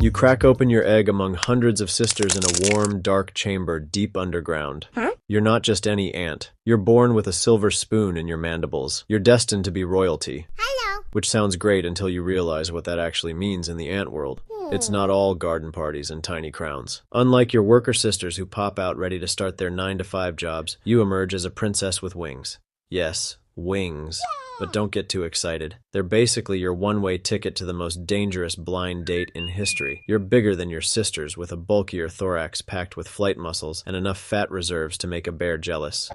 You crack open your egg among hundreds of sisters in a warm, dark chamber deep underground. You're not just any ant. You're born with a silver spoon in your mandibles. You're destined to be royalty. Hello. Which sounds great until you realize what that actually means in the ant world. It's not all garden parties and tiny crowns. Unlike your worker sisters who pop out ready to start their 9-to-5 jobs, you emerge as a princess with wings. Yes, wings. But don't get too excited. They're basically your one-way ticket to the most dangerous blind date in history. You're bigger than your sisters, with a bulkier thorax packed with flight muscles and enough fat reserves to make a bear jealous.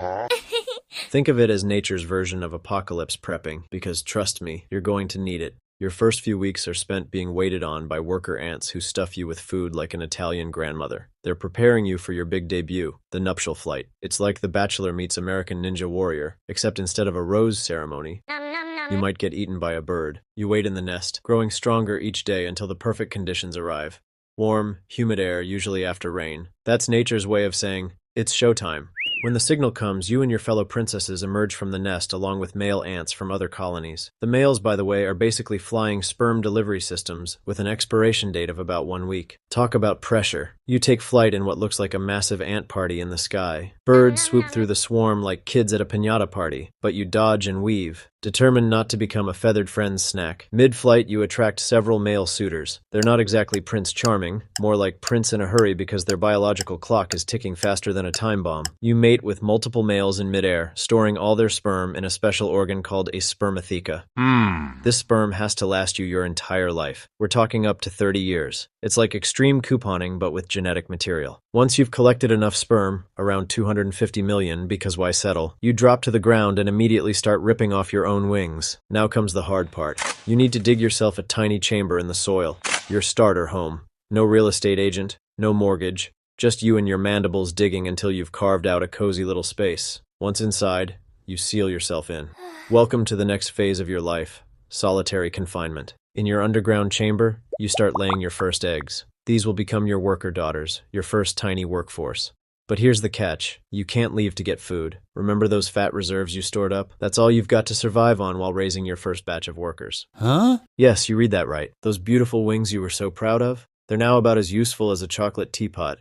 Think of it as nature's version of apocalypse prepping, because trust me, you're going to need it. Your first few weeks are spent being waited on by worker ants who stuff you with food like an Italian grandmother. They're preparing you for your big debut, the nuptial flight. It's like The Bachelor meets American Ninja Warrior, except instead of a rose ceremony, you might get eaten by a bird. You wait in the nest, growing stronger each day until the perfect conditions arrive. Warm, humid air, usually after rain. That's nature's way of saying, it's showtime. When the signal comes, you and your fellow princesses emerge from the nest along with male ants from other colonies. The males, by the way, are basically flying sperm delivery systems with an expiration date of about 1 week. Talk about pressure. You take flight in what looks like a massive ant party in the sky. Birds swoop through the swarm like kids at a piñata party, but you dodge and weave, determined not to become a feathered friend's snack. Mid-flight, you attract several male suitors. They're not exactly Prince Charming, more like Prince in a hurry because their biological clock is ticking faster than a time bomb. You mate with multiple males in midair, storing all their sperm in a special organ called a spermatheca. This sperm has to last you your entire life. We're talking up to 30 years. It's like extreme couponing, but with genetic material. Once you've collected enough sperm, around 250 million, because why settle, you drop to the ground and immediately start ripping off your own wings. Now comes the hard part. You need to dig yourself a tiny chamber in the soil, your starter home. No real estate agent, no mortgage, just you and your mandibles digging until you've carved out a cozy little space. Once inside, you seal yourself in. Welcome to the next phase of your life, solitary confinement. In your underground chamber, you start laying your first eggs. These will become your worker daughters, your first tiny workforce. But here's the catch. You can't leave to get food. Remember those fat reserves you stored up? That's all you've got to survive on while raising your first batch of workers. Huh? Yes, you read that right. Those beautiful wings you were so proud of? They're now about as useful as a chocolate teapot.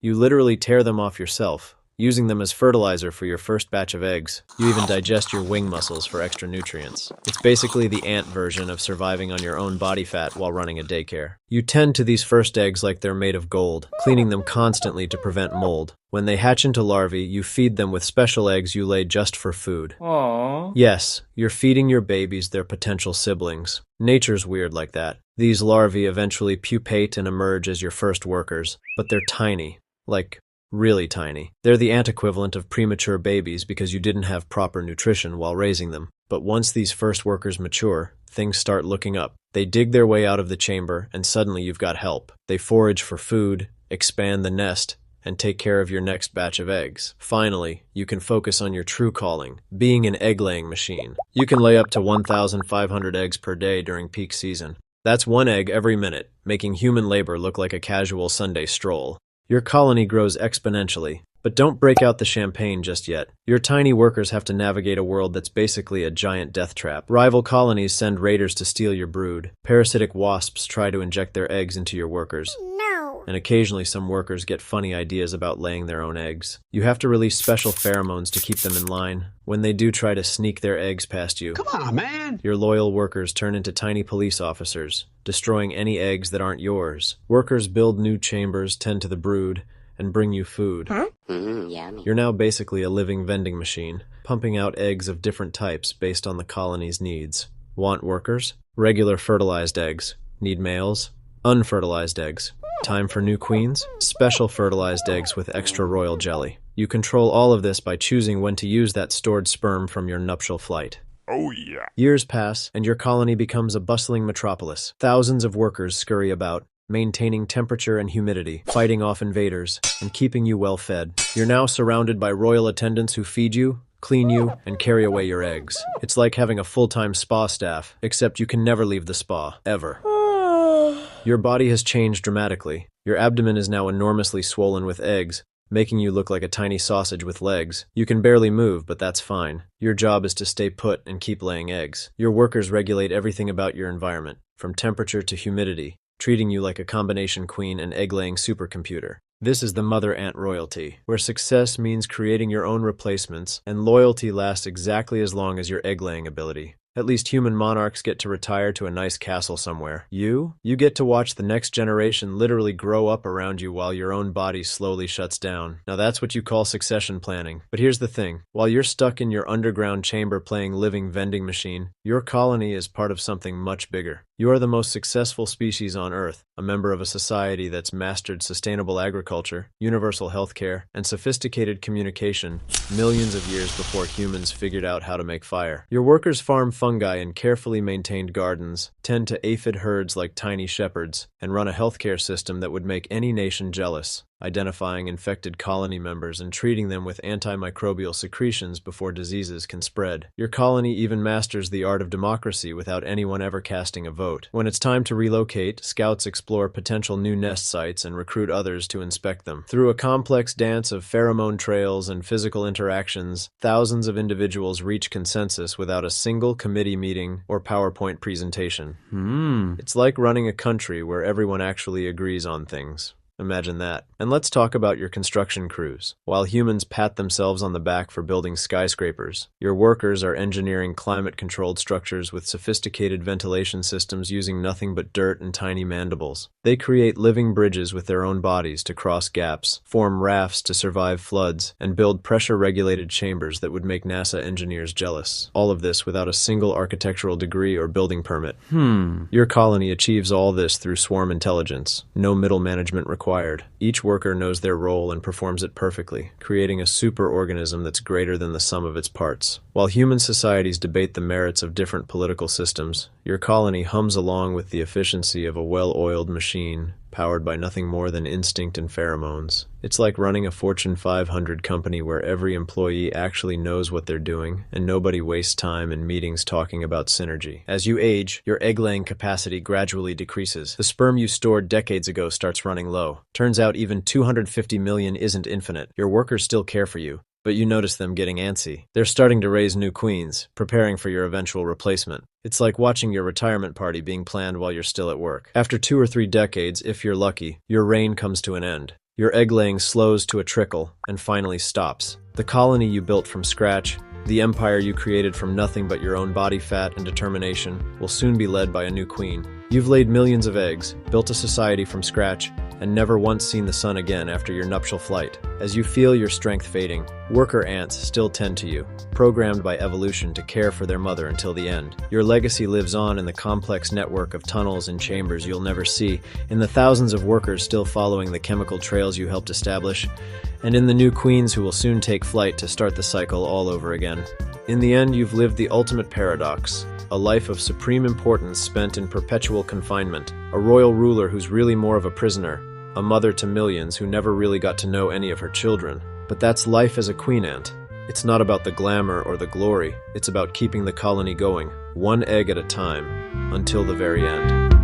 You literally tear them off yourself, using them as fertilizer for your first batch of eggs. You even digest your wing muscles for extra nutrients. It's basically the ant version of surviving on your own body fat while running a daycare. You tend to these first eggs like they're made of gold, cleaning them constantly to prevent mold. When they hatch into larvae, you feed them with special eggs you lay just for food. Aww. Yes, you're feeding your babies their potential siblings. Nature's weird like that. These larvae eventually pupate and emerge as your first workers, but they're tiny. Like, really tiny. They're the ant equivalent of premature babies because you didn't have proper nutrition while raising them. But once these first workers mature, things start looking up. They dig their way out of the chamber, and suddenly you've got help. They forage for food, expand the nest, and take care of your next batch of eggs. Finally, you can focus on your true calling, being an egg-laying machine. You can lay up to 1,500 eggs per day during peak season. That's 1 egg every minute, making human labor look like a casual Sunday stroll. Your colony grows exponentially, but don't break out the champagne just yet. Your tiny workers have to navigate a world that's basically a giant death trap. Rival colonies send raiders to steal your brood. Parasitic wasps try to inject their eggs into your workers. No. And occasionally some workers get funny ideas about laying their own eggs. You have to release special pheromones to keep them in line. When they do try to sneak their eggs past you, Come on, man. your loyal workers turn into tiny police officers, destroying any eggs that aren't yours. Workers build new chambers, tend to the brood, and bring you food. Yummy. You're now basically a living vending machine, pumping out eggs of different types based on the colony's needs. Want workers? Regular fertilized eggs. Need males? Unfertilized eggs. Time for new queens? Special fertilized eggs with extra royal jelly. You control all of this by choosing when to use that stored sperm from your nuptial flight. Oh yeah. Years pass, and your colony becomes a bustling metropolis. Thousands of workers scurry about, maintaining temperature and humidity, fighting off invaders, and keeping you well fed. You're now surrounded by royal attendants who feed you, clean you, and carry away your eggs. It's like having a full-time spa staff, except you can never leave the spa, ever. Your body has changed dramatically. Your abdomen is now enormously swollen with eggs, making you look like a tiny sausage with legs. You can barely move, but that's fine. Your job is to stay put and keep laying eggs. Your workers regulate everything about your environment, from temperature to humidity, treating you like a combination queen and egg-laying supercomputer. This is the mother ant royalty, where success means creating your own replacements, and loyalty lasts exactly as long as your egg-laying ability. At least human monarchs get to retire to a nice castle somewhere. You get to watch the next generation literally grow up around you while your own body slowly shuts down. Now that's what you call succession planning. But here's the thing. While you're stuck in your underground chamber playing living vending machine, your colony is part of something much bigger. You are the most successful species on Earth, a member of a society that's mastered sustainable agriculture, universal healthcare, and sophisticated communication millions of years before humans figured out how to make fire. Your workers farm fungi in carefully maintained gardens, tend to aphid herds like tiny shepherds, and run a healthcare system that would make any nation jealous, identifying infected colony members and treating them with antimicrobial secretions before diseases can spread. Your colony even masters the art of democracy without anyone ever casting a vote. When it's time to relocate, scouts explore potential new nest sites and recruit others to inspect them. Through a complex dance of pheromone trails and physical interactions, thousands of individuals reach consensus without a single committee meeting or PowerPoint presentation. It's like running a country where everyone actually agrees on things. Imagine that. And let's talk about your construction crews. While humans pat themselves on the back for building skyscrapers, your workers are engineering climate-controlled structures with sophisticated ventilation systems using nothing but dirt and tiny mandibles. They create living bridges with their own bodies to cross gaps, form rafts to survive floods, and build pressure-regulated chambers that would make NASA engineers jealous. All of this without a single architectural degree or building permit. Your colony achieves all this through swarm intelligence. No middle management required. Each worker knows their role and performs it perfectly, creating a superorganism that's greater than the sum of its parts. While human societies debate the merits of different political systems, your colony hums along with the efficiency of a well-oiled machine, powered by nothing more than instinct and pheromones. It's like running a Fortune 500 company where every employee actually knows what they're doing, and nobody wastes time in meetings talking about synergy. As you age, your egg-laying capacity gradually decreases. The sperm you stored decades ago starts running low. Turns out even 250 million isn't infinite. Your workers still care for you, but you notice them getting antsy. They're starting to raise new queens, preparing for your eventual replacement. It's like watching your retirement party being planned while you're still at work. After 2 or 3 decades, if you're lucky, your reign comes to an end. Your egg-laying slows to a trickle and finally stops. The colony you built from scratch, the empire you created from nothing but your own body fat and determination, will soon be led by a new queen. You've laid millions of eggs, built a society from scratch, and never once seen the sun again after your nuptial flight. As you feel your strength fading, worker ants still tend to you, programmed by evolution to care for their mother until the end. Your legacy lives on in the complex network of tunnels and chambers you'll never see, in the thousands of workers still following the chemical trails you helped establish, and in the new queens who will soon take flight to start the cycle all over again. In the end, you've lived the ultimate paradox. A life of supreme importance spent in perpetual confinement, a royal ruler who's really more of a prisoner, a mother to millions who never really got to know any of her children. But that's life as a queen ant. It's not about the glamour or the glory, it's about keeping the colony going, one egg at a time, until the very end.